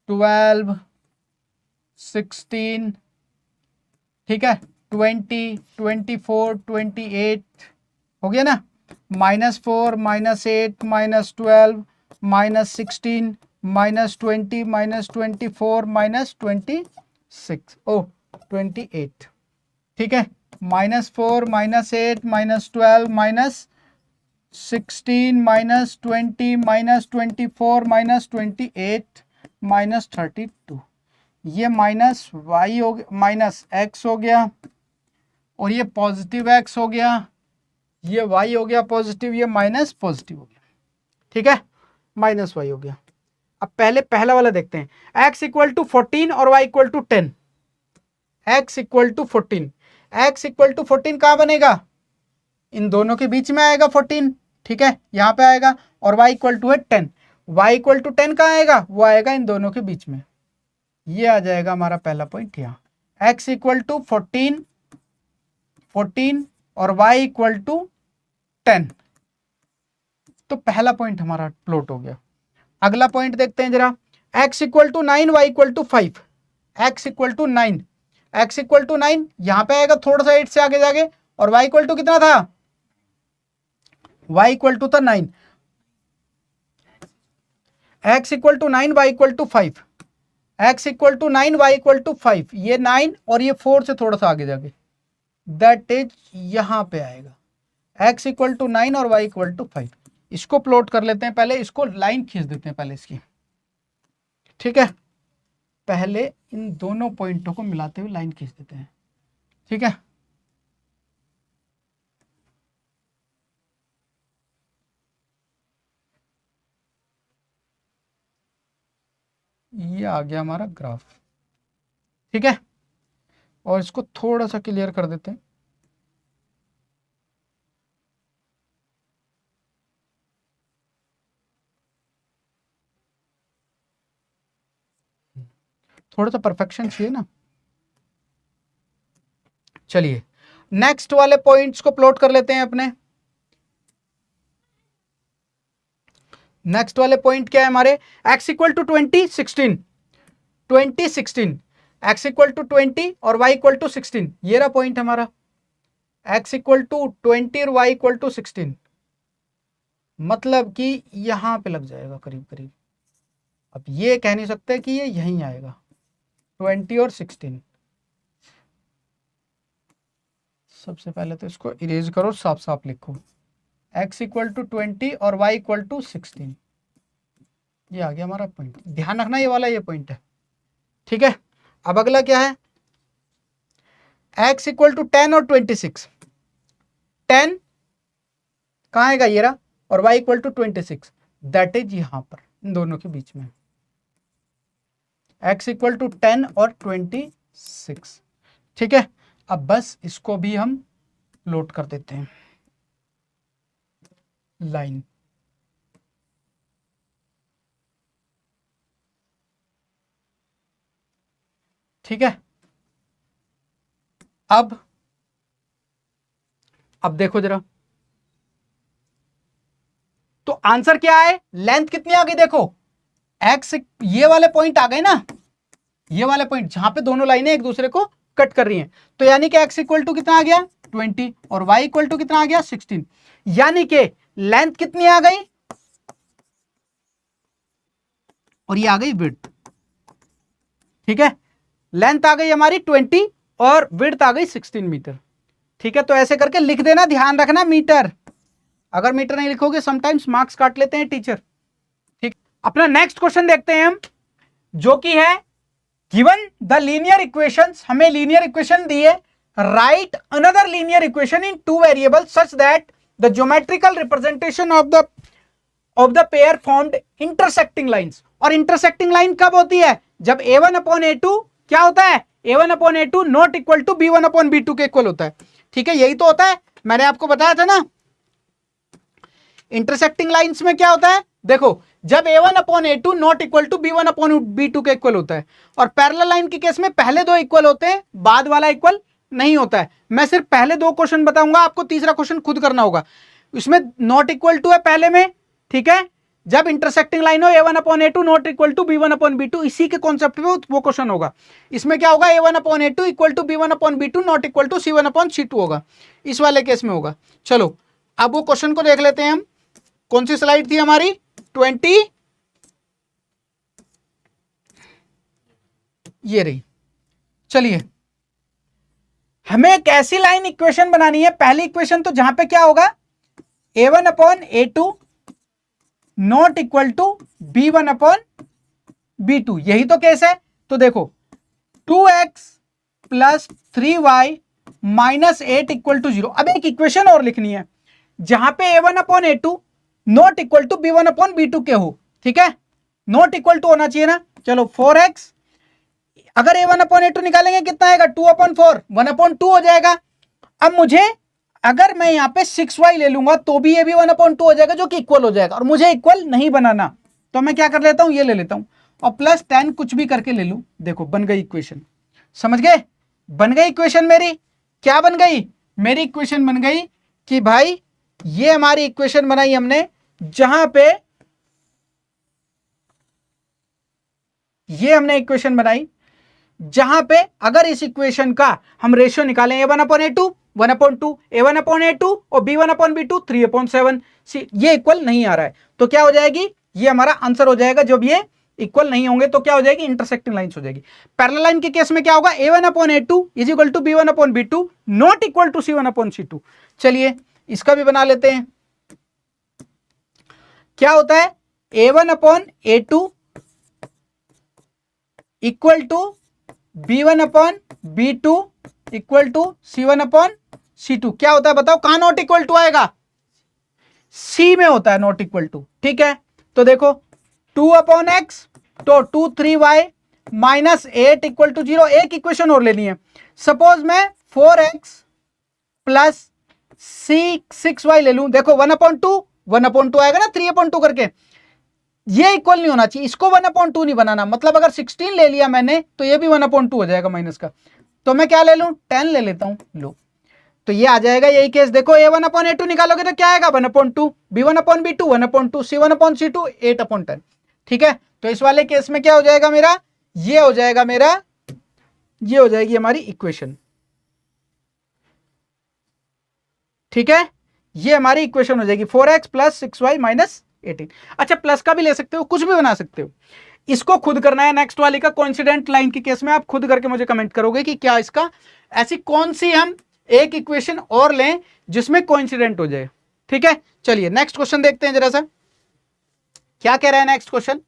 12 16। ठीक है, 20 24 28 हो गया ना। -4 -8 -12 -16 -20 -24 -26 ओ 28। ठीक है, -4 -8 -12 -16 -20 -24 -28 -32। ये -y हो गया, -x हो गया, और ये पॉजिटिव x हो गया, ये y हो गया पॉजिटिव, ये माइनस पॉजिटिव हो गया। ठीक है, -y हो गया। अब पहले पहला वाला देखते हैं, x इक्वल टू 14 और y equal to 10। x equal to 14, x equal to 14 कहां बनेगा, इन दोनों के बीच में आएगा 14। ठीक है, यहां पे आएगा, और y इक्वल टू है 10, y इक्वल टू 10 कहां आएगा, वो आएगा इन दोनों के बीच में। ये आ जाएगा हमारा पहला पॉइंट यहाँ, x इक्वल टू 14 और y इक्वल टू 10। तो पहला पॉइंट हमारा प्लॉट हो गया। अगला पॉइंट देखते हैं जरा, x equal to 9 y equal to 5, x equal to 9, x equal to 9 यहां पे आएगा थोड़ा सा 8 से आगे जाके, और y इक्वल टू कितना था, y इक्वल टू था 9, x equal to 9 y equal to 5, x equal to 9 y equal to 5, ये 9 और ये 4 से थोड़ा सा आगे जाके, दैट इज यहां पे आएगा x इक्वल टू 9 और y इक्वल टू 5। इसको प्लॉट कर लेते हैं, पहले इसको लाइन खींच देते हैं पहले इसकी। ठीक है, पहले इन दोनों पॉइंटों को मिलाते हुए लाइन खींच देते हैं। ठीक है, ये आ गया हमारा ग्राफ। ठीक है, और इसको थोड़ा सा क्लियर कर देते हैं। थोड़ा सा परफेक्शन चाहिए ना। चलिए नेक्स्ट वाले पॉइंट्स को प्लॉट कर लेते हैं अपने। नेक्स्ट वाले पॉइंट क्या है हमारे, x equal to 20 16 20 16, x equal to 20 और y इक्वल टू 16। ये रहा पॉइंट हमारा, x इक्वल टू 20 और y इक्वल टू 16, मतलब कि यहां पे लग जाएगा करीब करीब। अब ये कह नहीं सकते कि ये यहीं आएगा 20 और 16। सबसे पहले तो इसको इरेज करो, साफ साफ लिखो, x इक्वल टू 20 और y इक्वल टू 16। ये आ गया हमारा पॉइंट, ध्यान रखना ये वाला ये पॉइंट है, ठीक है। अब अगला क्या है, x इक्वल टू 10 और 26। 10 कहाँ आएगा, ये रहा, और y equal to 26, that is यहां पर इन दोनों के बीच में, x इक्वल टू 10 और 26, ठीक है। अब बस इसको भी हम लोड कर देते हैं लाइन, ठीक है। अब देखो जरा, तो आंसर क्या है, लेंथ कितनी आ गई देखो, एक्स, ये वाले पॉइंट आ गए ना, ये वाले पॉइंट जहां पे दोनों लाइनें एक दूसरे को कट कर रही हैं, तो यानी कि x इक्वल टू कितना आ गया 20 और y इक्वल टू कितना आ गया 16, यानी कि लेंथ कितनी आ गई, और ये आ गई विड्थ, ठीक है। लेंथ आ गई हमारी 20 और विड्थ आ गई 16 मीटर, ठीक है। तो ऐसे करके लिख देना, ध्यान रखना मीटर, अगर मीटर नहीं लिखोगे समटाइम्स मार्क्स काट लेते हैं टीचर, ठीक। अपना नेक्स्ट क्वेश्चन देखते हैं हम, जो कि है गिवन द लीनियर इक्वेशंस, हमें लीनियर इक्वेशन दी है, right another linear equation in two variable such that the geometrical representation of the pair formed intersecting lines. और इंटरसेक्टिंग लाइन कब होती है, जब a1 अपॉन a2 क्या होता है, a1 upon a2 not equal to b1 upon b2 के इक्वल होता है, ठीक है। यही तो होता है, मैंने आपको बताया था ना, इंटरसेक्टिंग लाइंस में क्या होता है, देखो जब a1 upon a2 not equal to b1 upon b2 के इक्वल होता है, और पैरेलल लाइन के केस में पहले दो इक्वल होते हैं, बाद वाला इक्वल नहीं होता है। मैं सिर्फ पहले दो क्वेश्चन बताऊंगा, आपको तीसरा क्वेश्चन खुद करना होगा, इसमें नॉट इक्वल टू है पहले में, ठीक है। जब इंटरसेक्टिंग लाइन हो a1 upon a2 not equal to b1 upon b2, इसी के कॉन्सेप्ट पे वो क्वेश्चन होगा। इसमें क्या होगा, a1 upon a2 equal to b1 upon b2 not equal to c1 upon c2 होगा, इस वाले केस में होगा। चलो अब वो क्वेश्चन को देख लेते हैं हम, कौन सी स्लाइड थी हमारी 20, ये रही। चलिए हमें एक ऐसी लाइन इक्वेशन बनानी है, पहली इक्वेशन तो जहां पे क्या होगा, a1 upon a2 not equal to b1 upon b2, यही तो केस है। तो देखो 2x plus 3y minus 8 equal to 0। अब एक इक्वेशन और लिखनी है जहां पे a1 upon a2 not equal to b1 upon b2 के हो, ठीक है, नॉट इक्वल टू होना चाहिए ना। चलो 4x, अगर a1 अपॉन a2 निकालेंगे कितना आएगा, 2 अपॉन 4, 1 अपॉन 2 हो जाएगा। अब मुझे, अगर मैं यहां पे 6y ले लूंगा तो भी ये भी 1 अपॉन 2 हो जाएगा, जो कि इक्वल हो जाएगा, और मुझे इक्वल नहीं बनाना, तो मैं क्या कर लेता हूं, ये ले लेता हूं, और प्लस 10 कुछ भी करके ले लूं। देखो बन गई इक्वेशन, समझ गए, बन गई इक्वेशन मेरी। क्या बन गई, मेरी इक्वेशन बन गई कि भाई ये हमारी इक्वेशन बनाई हमने, जहां पे ये हमने इक्वेशन बनाई जहां पे अगर इस इक्वेशन का हम रेशियो निकालें a1 upon a2 1 upon 2, a1 upon a2 और b1 अपॉन b2 3 अपॉन 7, ये इक्वल नहीं आ रहा है, तो क्या हो जाएगी, ये हमारा आंसर हो जाएगा। जब ये इक्वल नहीं होंगे तो क्या हो जाएगी, इंटरसेक्टिंग लाइंस हो जाएगी। पैरेलल लाइन के केस में क्या होगा, a1 upon a2 is equal to b1 upon b2 not equal to c1 upon c2। चलिए इसका भी बना लेते हैं, क्या होता है, a1 upon a2 equal to b1 upon b2 equal to c1 upon c2। क्या होता है बताओ, कहां नॉट इक्वल टू आएगा, c में होता है नॉट इक्वल टू, ठीक है। तो देखो 2 अपॉन x, तो 2 3y माइनस 8 इक्वल टू 0। एक इक्वेशन और लेनी है, सपोज मैं 4x प्लस 6y ले लूं, देखो 1 अपॉन 2 1 अपॉन 2 आएगा ना, 3 अपॉन 2 करके, ये इक्वल नहीं होना चाहिए, इसको 1 अपॉन 2 नहीं बनाना, मतलब अगर 16 ले लिया मैंने तो ये भी 1 अपॉन 2 हो जाएगा माइनस का, तो मैं क्या ले लूं, 10 ले लेता हूं, लो तो ये आ जाएगा यही केस। देखो a1 अपॉन a2 निकालोगे तो क्या आएगा, 1 upon 2, b1 upon b2 1 upon 2, c1 upon c2 8 upon 10, ठीक है। तो इस वाले केस में क्या हो जाएगा मेरा, ये हो जाएगा मेरा, ये हो जाएगी हमारी इक्वेशन, ठीक है, ये हमारी इक्वेशन हो जाएगी 4x प्लस 6y माइनस 18। अच्छा प्लस का भी ले सकते हो, कुछ भी बना सकते हो, इसको खुद करना है। नेक्स्ट वाली का कोइंसिडेंट लाइन के केस में आप खुद करके मुझे कमेंट करोगे कि क्या इसका, ऐसी कौन सी हम एक इक्वेशन और लें जिसमें कोइंसिडेंट हो जाए। ठीक है, चलिए नेक्स्ट क्वेश्चन देखते हैं जरा सा, क्या कह रहा है next question.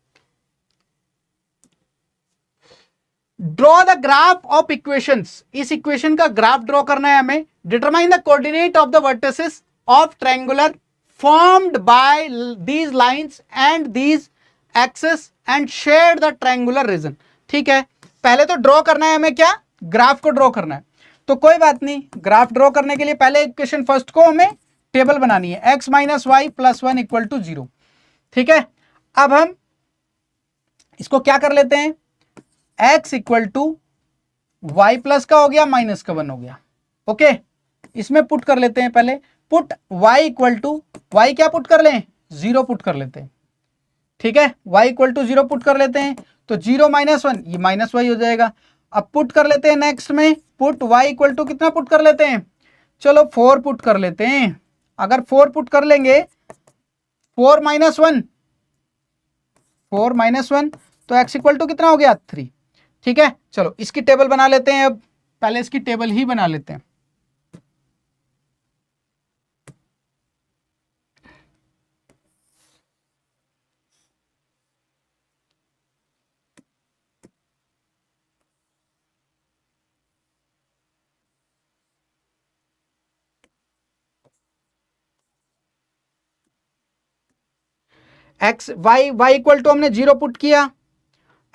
Draw the graph of equations, इस इक्वेशन का ग्राफ ड्रॉ करना है हमें। Determine the coordinate of the vertices of triangular formed by these lines and these axes and share the triangular region. ठीक है, पहले तो ड्रॉ करना है हमें, क्या, ग्राफ को ड्रॉ करना है। तो कोई बात नहीं, ग्राफ ड्रॉ करने के लिए पहले इक्वेशन फर्स्ट को हमें टेबल बनानी है, x minus y plus 1 equal to 0। ठीक है, अब हम इसको क्या कर लेते हैं, x equal to y plus का हो गया माइनस का 1 हो गया। ओके, इसमें पुट कर लेते हैं पहले, put y equal to, y क्या पुट कर लें, 0 पुट कर लेते हैं। ठीक है, y इक्वल टू 0 पुट कर लेते हैं, तो 0 माइनस 1 ये माइनस वाई हो जाएगा। अब पुट कर लेते हैं नेक्स्ट में, पुट y इक्वल टू कितना पुट कर लेते हैं, चलो 4 पुट कर लेते हैं। अगर 4 पुट कर लेंगे, 4 माइनस 1, 4 माइनस 1, तो x इक्वल टू कितना हो गया, 3। ठीक है, चलो इसकी टेबल बना लेते हैं। अब पहले इसकी टेबल ही बना लेते हैं। X y, y equal to हमने 0 पुट किया,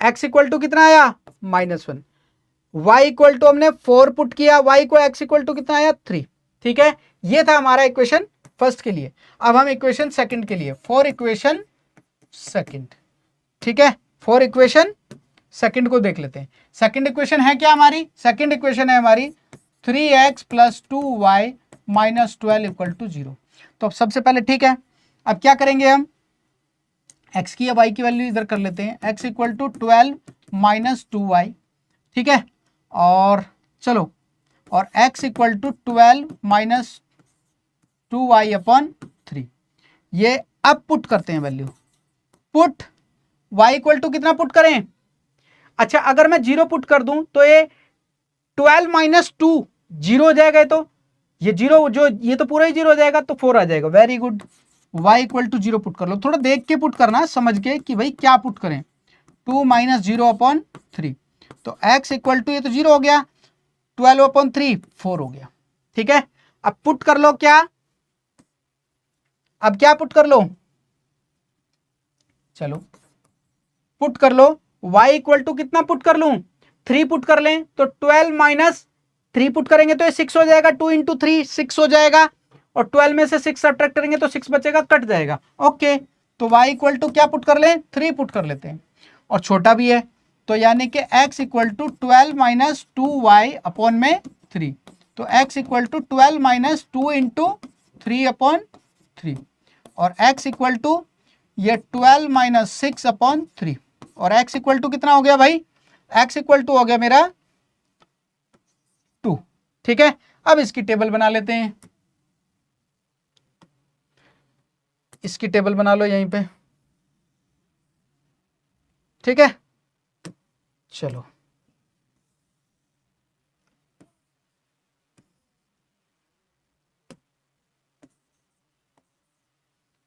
x इक्वल टू कितना आया, -1। y इक्वल टू हमने 4 पुट किया, y को x इक्वल टू कितना आया, 3। ठीक है, ये था हमारा इक्वेशन फर्स्ट के लिए। अब हम इक्वेशन सेकंड के लिए, फॉर इक्वेशन सेकंड, ठीक है, फॉर इक्वेशन सेकंड को देख लेते हैं। सेकंड इक्वेशन है क्या हमारी, सेकंड इक्वेशन है हमारी 3x plus 2y minus 12 equal to 0। तो सबसे पहले ठीक है, अब क्या करेंगे हम, x की या y की वैल्यू इधर कर लेते हैं, x equal to 12 minus 2y। ठीक है, और चलो, और x equal to 12 minus 2y upon 3। ये अब पुट करते हैं value, put y equal to कितना पुट करें, अच्छा अगर मैं 0 पुट कर दूं तो ये 12 माइनस 2 0 हो जाएगा, तो ये 0 जो ये तो पूरा ही 0 हो जाएगा, तो 4 आ जाएगा। Very good, y equal to 0 put कर लो, थोड़ा देख के पुट करना, समझ के कि भाई क्या पुट करें, 2 माइनस 0 अपॉन 3। तो x इक्वल टू ये तो 0 हो गया, 12 अपॉन 3 4 हो गया। ठीक है, अब पुट कर लो, क्या, अब क्या पुट कर लो, चलो पुट कर लो, y इक्वल टू कितना पुट कर लूं, 3 पुट कर लें, तो 12 माइनस 3 पुट करेंगे तो ये 6 हो जाएगा, 2 इंटू 3 6 हो जाएगा, और 12 में से 6 सब्ट्रैक्ट करेंगे तो 6 बचेगा, कट जाएगा। ओके, तो y इक्वल टू क्या पुट कर लें, 3 पुट कर लेते हैं, और छोटा भी है, तो यानी कि x equal to 12 minus 2y upon में 3। तो x equal to 12 minus 2 into 3 upon 3, और x इक्वल टू ये 12 माइनस 6 अपॉन 3, और x इक्वल टू कितना हो गया भाई, x इक्वल टू हो गया मेरा 2। ठीक है, अब इसकी टेबल बना लेते हैं, इसकी टेबल बना लो यहीं पे। ठीक है, चलो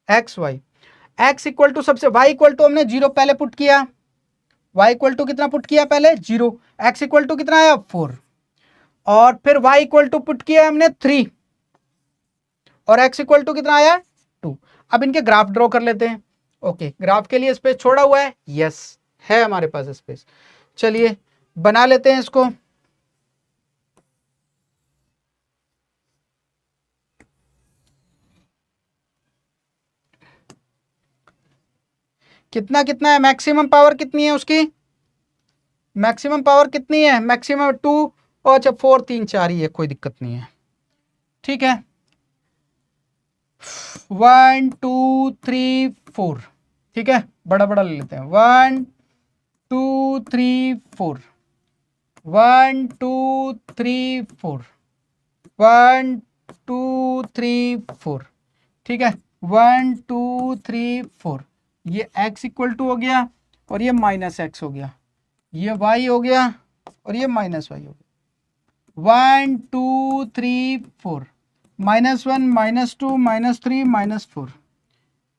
x Y, x equal to सबसे, वाई इक्वल टू हमने 0 पहले पुट किया, y इक्वल टू कितना पुट किया पहले 0, x इक्वल टू कितना आया 4, और फिर y इक्वल टू पुट किया हमने 3, और x इक्वल टू कितना आया 2। अब इनके ग्राफ ड्रॉ कर लेते हैं। ओके, ग्राफ के लिए स्पेस छोड़ा हुआ है, यस है हमारे पास स्पेस, चलिए बना लेते हैं इसको। कितना कितना है, मैक्सिमम पावर कितनी है उसकी, मैक्सिमम पावर कितनी है, मैक्सिमम 2, और अच्छा 4 3 4 ही है, कोई दिक्कत नहीं है। ठीक है, 1 2 3 4, ठीक है, बड़ा बड़ा ले लेते हैं, 1 2 3 4, 1 2 3 4, 1 2 3 4, ठीक है, 1 2 3 4, ये x इक्वल टू हो गया, और ये माइनस एक्स हो गया, ये y हो गया, और ये माइनस वाई हो गया। 1 2 3 4, -1 -2 -3 -4,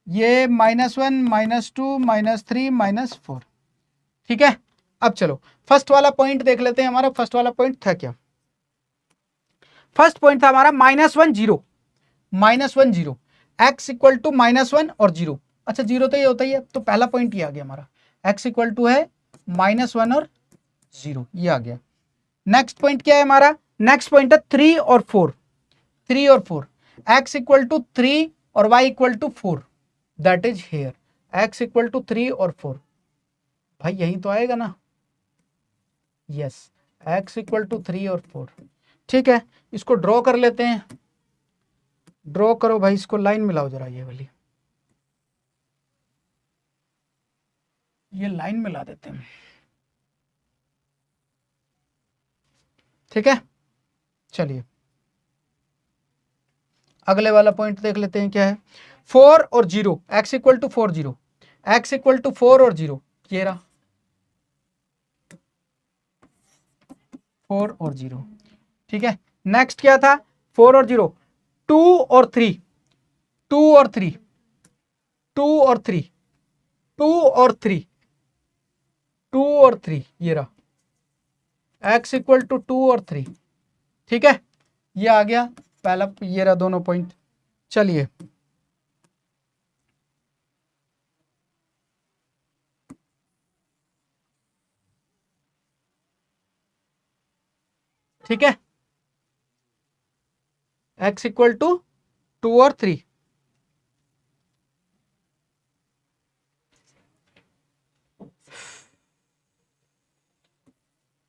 ये -1 -2 -3 -4। ठीक है, अब चलो फर्स्ट वाला पॉइंट देख लेते हैं। हमारा फर्स्ट वाला पॉइंट था क्या? फर्स्ट पॉइंट था हमारा -1 0, -1 0, x इक्वल टू -1 और 0। अच्छा, 0 तो ये होता ही है, तो पहला पॉइंट ये आ गया हमारा, x इक्वल टू है -1 और 0, ये आ गया। नेक्स्ट पॉइंट क्या है हमारा? नेक्स्ट पॉइंट है 3 और 4, 3 और 4, x इक्वल टू 3 और y equal to 4, that is here x equal to 3 और 4। भाई यही तो आएगा ना? यस, x इक्वल टू 3 और 4। ठीक है, इसको ड्रॉ कर लेते हैं। ड्रॉ करो भाई, इसको लाइन मिलाओ जरा, ये वाली, ये लाइन मिला देते हैं। ठीक है, चलिए अगले वाला पॉइंट देख लेते हैं क्या है। 4 और 0, x equal to 4 0, x equal to 4 और 0, ये रहा 4 और 0। ठीक है, नेक्स्ट क्या था? 4 और 0, 2 और 3, 2 और 3, 2 और 3, 2 और 3, 2 और 3, ये रहा x इक्वल टू 2 और 3। ठीक है, ये आ गया पहला, ये रहा दोनों पॉइंट। चलिए ठीक है, x इक्वल टू 2 और 3।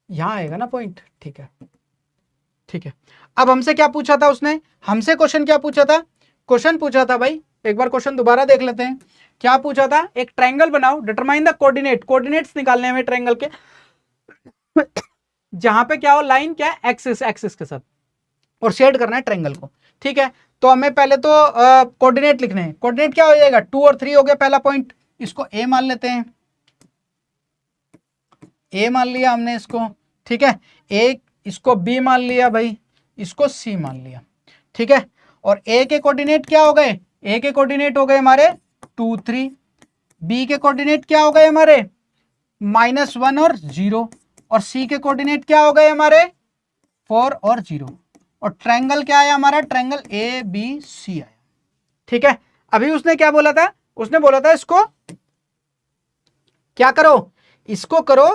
यहां आएगा ना पॉइंट? ठीक है, ठीक है। अब हमसे क्या पूछा था उसने? हमसे क्वेश्चन क्या पूछा था? क्वेश्चन पूछा था भाई, एक बार क्वेश्चन दोबारा देख लेते हैं। क्या पूछा था? एक ट्रायंगल बनाओ, डिटरमाइन द कोऑर्डिनेट, कोऑर्डिनेट्स निकालने हमें ट्रायंगल के जहां पे क्या हो, लाइन क्या है, एक्सिस, एक्सिस के साथ, और शेड करना है ट्रायंगल को। ठीक है, तो हमें पहले तो कोऑर्डिनेट लिखने हैं। कोऑर्डिनेट क्या हो जाएगा? 2 और 3 हो गया पहला पॉइंट, इसको ए मान लेते हैं, ए मान लिया हमने इसको। ठीक है, एक इसको बी मान लिया भाई, इसको सी मान लिया। ठीक है, और ए के कोऑर्डिनेट क्या हो गए? ए के कोऑर्डिनेट हो गए हमारे 2 3, बी के कोऑर्डिनेट क्या हो गए हमारे? -1 और 0, और सी के कोऑर्डिनेट क्या हो गए हमारे? 4 और 0, और ट्रायंगल क्या आया हमारा? ट्रायंगल ए बी सी आया। ठीक है, अभी उसने क्या बोला था? उसने बोला था इसको क्या करो, इसको करो,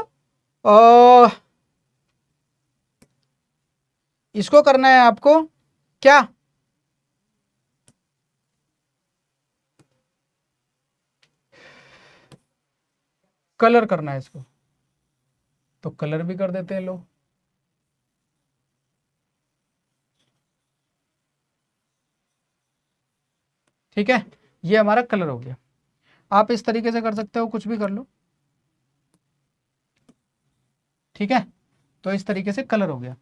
इसको करना है आपको क्या? कलर करना है इसको, तो कलर भी कर देते हैं लोग। ठीक है, ये हमारा कलर हो गया। आप इस तरीके से कर सकते हो, कुछ भी कर लो। ठीक है, तो इस तरीके से कलर हो गया।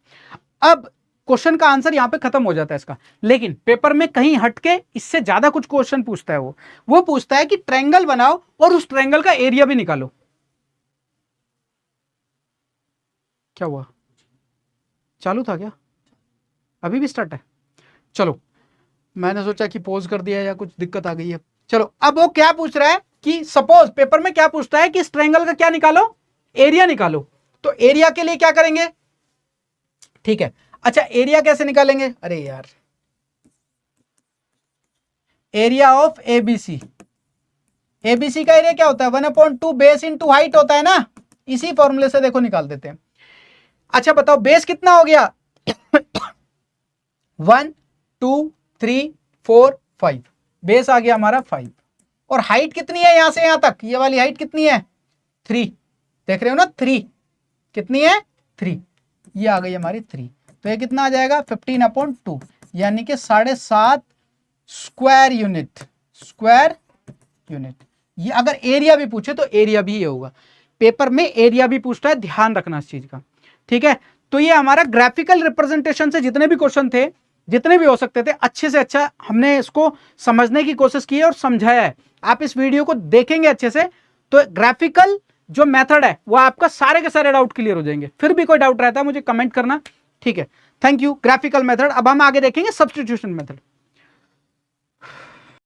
अब क्वेश्चन का आंसर यहां पे खत्म हो जाता है इसका, लेकिन पेपर में कहीं हटके इससे ज्यादा कुछ क्वेश्चन पूछता है। वो पूछता है कि ट्रायंगल बनाओ और उस ट्रायंगल का एरिया भी निकालो। क्या हुआ? चालू था क्या? अभी भी स्टार्ट है? चलो, मैंने सोचा कि पॉज कर दिया या कुछ दिक्कत आ गई है। चलो, अब वो क्या पूछ रहा है कि सपोज पेपर में क्या पूछता है कि इस ट्रायंगल का क्या निकालो? एरिया निकालो। तो एरिया के लिए क्या करेंगे? ठीक है, अच्छा एरिया कैसे निकालेंगे? अरे यार, एरिया ऑफ एबीसी, एबीसी का एरिया क्या होता है? 1/2 बेस इंटू हाइट होता है ना, इसी फॉर्मूले से देखो निकाल देते हैं। अच्छा बताओ, बेस कितना हो गया? 1 2 3 4 5, बेस आ गया हमारा 5, और हाइट कितनी है यहां से यहां तक? ये वाली हाइट कितनी है? 3, देख रहे हो ना? 3 कितनी है? 3, ये आ गई हमारी 3, तो ये कितना आ जाएगा? 15/2, यानी कि 7.5 स्क्वायर यूनिट, स्क्वायर यूनिट। ये अगर एरिया भी पूछे तो एरिया भी ये होगा। पेपर में एरिया भी पूछता है, ध्यान रखना इस चीज का। ठीक है, तो ये हमारा ग्राफिकल रिप्रेजेंटेशन से जितने भी क्वेश्चन थे, जितने भी हो सकते थे, अच्छे से अच्छा हमने इसको समझने की कोशिश की है और समझाया है। आप इस वीडियो को देखेंगे अच्छे से तो ग्राफिकल जो मेथड है वो आपका सारे के सारे डाउट क्लियर हो जाएंगे। फिर भी कोई डाउट रहता है मुझे कमेंट करना। ठीक है, थैंक यू। Graphical method. अब हम आगे देखेंगे सब्स्टिट्यूशन मेथड।